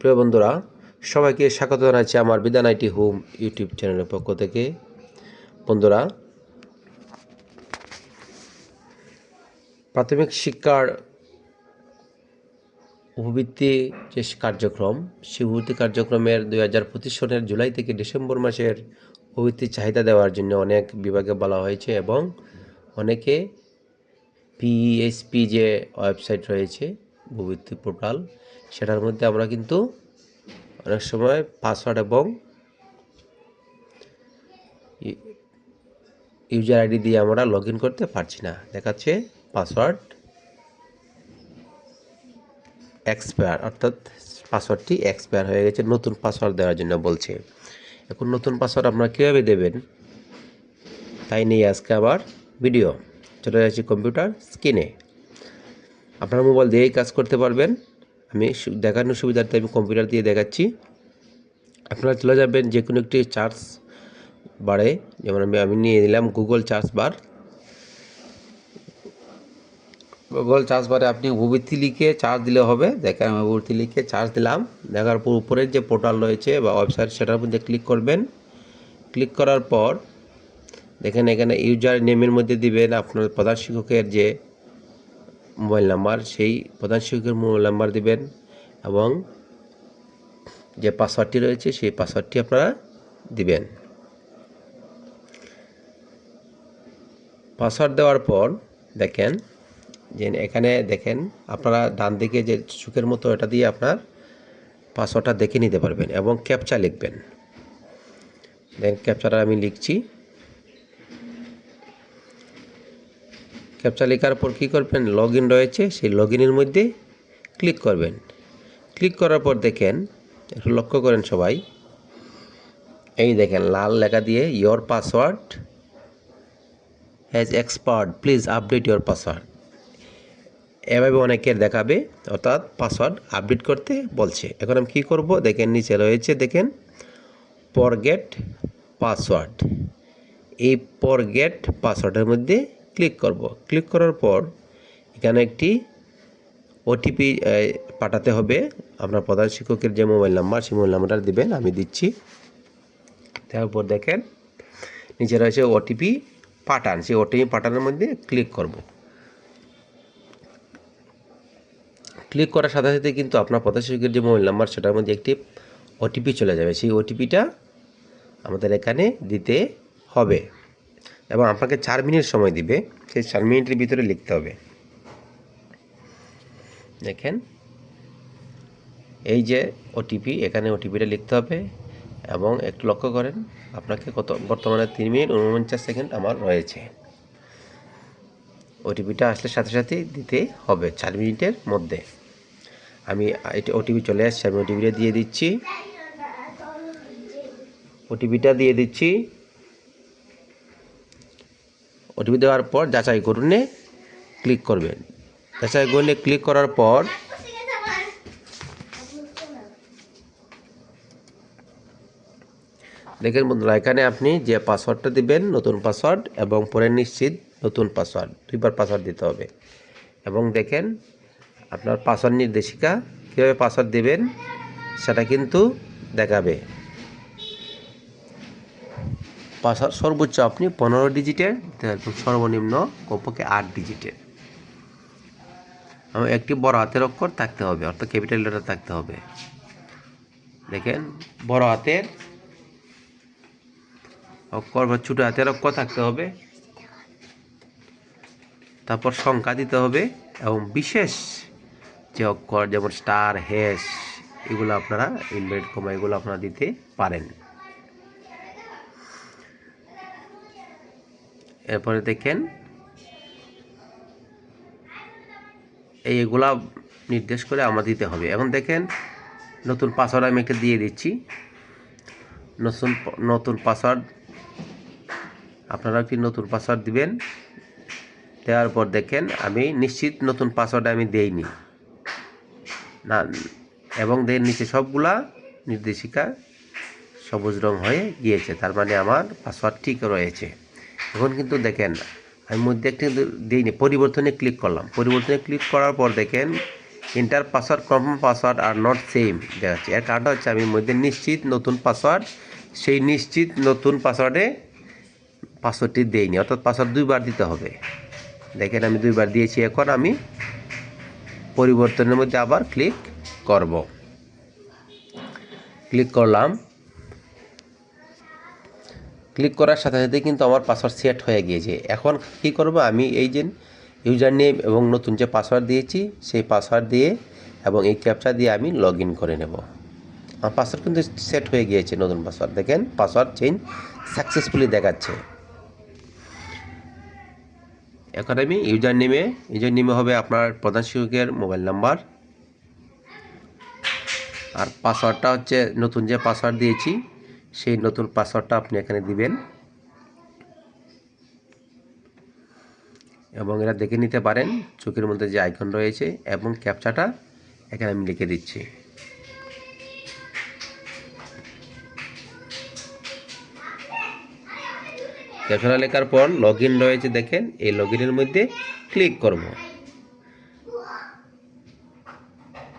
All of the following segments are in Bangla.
প্রিয় বন্ধুরা, সবাইকে স্বাগত জানাচ্ছি আমার বিধান আইটি হোম ইউটিউব চ্যানেলের পক্ষ থেকে। বন্ধুরা, প্রাথমিক শিক্ষার উপবৃত্তি যে কার্যক্রম, সেই উপবৃত্তি কার্যক্রমের 2025 সনের জুলাই থেকে ডিসেম্বর মাসের উপবৃত্তির চাহিদা দেওয়ার জন্য অনেক বিভাগে বলা হয়েছে এবং অনেকে পিএসপি যে ওয়েবসাইট রয়েছে উপবৃত্তি পোর্টাল, সেটার মধ্যে আমরা কিন্তু অনেক সময় পাসওয়ার্ড এবং ইউজার আইডি দিয়ে আমরা লগ ইন করতে পারছি না। দেখাচ্ছে পাসওয়ার্ড এক্সপায়ার, অর্থাৎ পাসওয়ার্ডটি এক্সপায়ার হয়ে গেছে, নতুন পাসওয়ার্ড দেওয়ার জন্য বলছে। এখন নতুন পাসওয়ার্ড আপনারা কীভাবে দেবেন তাই নিয়ে আজকে আবার ভিডিও। চলে যাচ্ছি কম্পিউটার স্ক্রিনে। আপনার মোবাইল দিয়েই কাজ করতে পারবেন। আমি দেখানোর সুবিধার্থে আমি কম্পিউটার দিয়ে দেখাচ্ছি। আপনারা চলে যাবেন যে কোনো একটি সার্চ বারে, যেমন আমি নিয়ে নিলাম Google search bar. Google search বারে আপনি উপবৃত্তি লিখে সার্চ দিলে হবে। দেখেন আমি উপবৃত্তি লিখে সার্চ দিলাম। দেখার পর উপরের যে পোর্টাল রয়েছে বা ওয়েবসাইট, সেটার মধ্যে ক্লিক করবেন। ক্লিক করার পর দেখেন এখানে ইউজার নেমের মধ্যে দিবেন আপনার প্রধান শিক্ষকের যে মোবাইল নাম্বার, সেই প্রধান শিক্ষকের মোবাইল নাম্বার দিবেন এবং যে পাসওয়ার্ডটি রয়েছে সেই পাসওয়ার্ডটি আপনারা দিবেন। পাসওয়ার্ড দেওয়ার পর দেখেন যে এখানে দেখেন আপনারা ডান দিকে যে চোখের মতো এটা দিয়ে আপনার পাসওয়ার্ডটা দেখে নিতে পারবেন এবং ক্যাপচা লিখবেন। দেন ক্যাপচাটা আমি লিখছি। ক্যাপচা লেখার পর কী করবেন, লগ ইন রয়েছে, সেই লগ ইনের মধ্যে ক্লিক করবেন। ক্লিক করার পর দেখেন, একটু লক্ষ্য করেন সবাই, এই দেখেন লাল লেখা দিয়ে your password has expired, please update your password. এভাবে অনেকের দেখাবে, অর্থাৎ পাসওয়ার্ড আপডেট করতে বলছে। এখন আমি কী করব, দেখেন নিচে রয়েছে দেখেন ফরগেট পাসওয়ার্ড। এই ফরগেট পাসওয়ার্ডের মধ্যে ক্লিক করব। ক্লিক করার পর এখানে একটি ওটিপি পাঠাতে হবে। আপনার প্রধান শিক্ষকের যে মোবাইল নাম্বার, সেই মোবাইল নাম্বারটা দিবেন, আমি দিচ্ছি। তারপর দেখেন নিচে রয়েছে ওটিপি পাঠান, সেই ওটিপি পাঠানোর মধ্যে ক্লিক করব। ক্লিক করার সাথে সাথে কিন্তু আপনার প্রধান শিক্ষকের যে মোবাইল নাম্বার, সেটার মধ্যে একটি ওটিপি চলে যাবে। সেই ওটিপিটা আমাদের এখানে দিতে হবে এবং আপনাকে 4 মিনিট সময় দিবে। সেই 4 মিনিটের ভিতরে লিখতে হবে। দেখেন এই যে ওটিপি, এখানে ওটিপিটা লিখতে হবে এবং একটু লক্ষ্য করেন আপনাকে বর্তমানে 3 মিনিট 49 সেকেন্ড আমার রয়েছে। ওটিপিটা আসলে সাথে সাথে দিতে হবে 4 মিনিটের মধ্যে। আমি এটা ওটিপি চলে আসছে, আমি ওটিপিটা দিয়ে দিচ্ছি। ওটিপিটা দিয়ে দিচ্ছি। ওটিপি দেওয়ার পর যাচাই করুন ক্লিক করবেন। যাচাই করুন ক্লিক করার পর দেখেন বন্ধুরা, এখানে আপনি যে পাসওয়ার্ডটা দিবেন নতুন পাসওয়ার্ড এবং পরে নিশ্চিত নতুন পাসওয়ার্ড, 2বার পাসওয়ার্ড দিতে হবে। এবং দেখেন আপনার পাসওয়ার্ড নির্দেশিকা কীভাবে পাসওয়ার্ড দেবেন সেটা কিন্তু দেখাবে। পাসওয়ার্ড সর্বোচ্চ আপনি 15 ডিজিটের, সর্বনিম্ন কমপক্ষে 8 ডিজিটের। একটি বড় হাতের অক্ষর থাকতে হবে, অর্থাৎ ক্যাপিটাল লেটার থাকতে হবে। দেখেন বড় হাতের অক্ষর বা ছোটো হাতের অক্ষর থাকতে হবে। তারপর সংখ্যা দিতে হবে এবং বিশেষ যে অক্ষর যেমন স্টার, হ্যাশ, এগুলো আপনারা ইনভার্টেড কমা এগুলো আপনারা দিতে পারেন। এরপরে দেখেন এইগুলা নির্দেশ করে আমার দিতে হবে। এখন দেখেন নতুন পাসওয়ার্ড আমি একটা দিয়ে দিচ্ছি। নতুন পাসওয়ার্ড আপনারা একটি নতুন পাসওয়ার্ড দিবেন। দেওয়ার পর দেখেন আমি নিশ্চিত নতুন পাসওয়ার্ড আমি দেইনি না, এবং এর নিচে সবগুলা নির্দেশিকা সবুজ রং হয়ে গিয়েছে, তার মানে আমার পাসওয়ার্ড ঠিক রয়েছে। এখন কিন্তু দেখেন আমি মধ্যে একটি দিইনি, পরিবর্তনে ক্লিক করলাম। পরিবর্তনে ক্লিক করার পর দেখেন inter password confirm password are not same দেখাচ্ছে। এর কারণটা হচ্ছে আমি মধ্যে নিশ্চিত নতুন পাসওয়ার্ড, সেই নিশ্চিত নতুন পাসওয়ার্ডে পাসওয়ার্ডটি দেইনি, অর্থাৎ পাসওয়ার্ড 2বার দিতে হবে। দেখেন আমি 2বার দিয়েছি। এখন আমি পরিবর্তনের মধ্যে আবার ক্লিক করব। ক্লিক করলাম। ক্লিক করার সাথে সাথে কিন্তু আমার পাসওয়ার্ড সেট হয়ে গিয়েছে। এখন কি করব, আমি এই যে ইউজার নেম এবং নতুন যে পাসওয়ার্ড দিয়েছি সেই পাসওয়ার্ড দিয়ে এবং এই ক্যাপচা দিয়ে আমি লগ ইন করে নেব। আমার পাসওয়ার্ড কিন্তু সেট হয়ে গিয়েছে, নতুন পাসওয়ার্ড। দেখেন পাসওয়ার্ড চেঞ্জ সাকসেসফুলি দেখাচ্ছে। এখন আমি ইউজার নেমে হবে আপনার প্রধান শিক্ষকের মোবাইল নাম্বার, আর পাসওয়ার্ডটা হচ্ছে নতুন যে পাসওয়ার্ড দিয়েছি সেই নতুন পাসওয়ার্ডটা আপনি এখানে দিবেন এবং এটা দেখে নিতে পারেন চোখের মধ্যে যে আইকন রয়েছে, এবং ক্যাপচাটা এখানে আমি লিখে দিচ্ছি। ক্যাপচাটা লেখার পর লগ ইন রয়েছে, দেখেন এই লগ ইনের মধ্যে ক্লিক করব।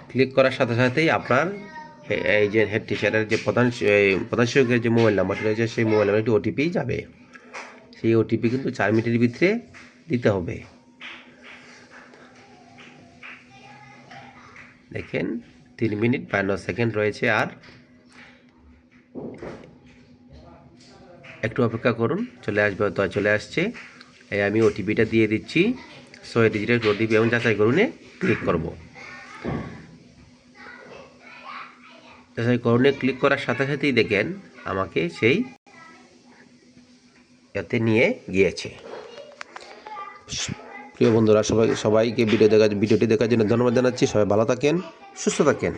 ক্লিক করার সাথে সাথেই আপনার এই যে হেড টিচারের যে প্রধান শিক্ষকের যে মোবাইল নাম্বারটা রয়েছে সেই মোবাইল নাম্বার একটি ওটিপি যাবে। সেই ওটিপি কিন্তু 4 মিনিটের ভিতরে দিতে হবে। দেখেন 3 মিনিট 52 সেকেন্ড রয়েছে, আর একটু অপেক্ষা করুন, চলে আসবে। তো চলে আসছে। আমি ওটিপিটা দিয়ে দিচ্ছি, 6 ডিজিটের ওটিপি, এবং যাচাই করুনে ক্লিক করব। যাচাই করুনে ক্লিক করার সাথে সাথেই দেখেন আমাকে সেই এতে নিয়ে গিয়েছে। প্রিয় বন্ধুরা, সবাইকে ভিডিওটি দেখার জন্য ধন্যবাদ জানাচ্ছি। সবাই ভালো থাকেন, সুস্থ থাকেন।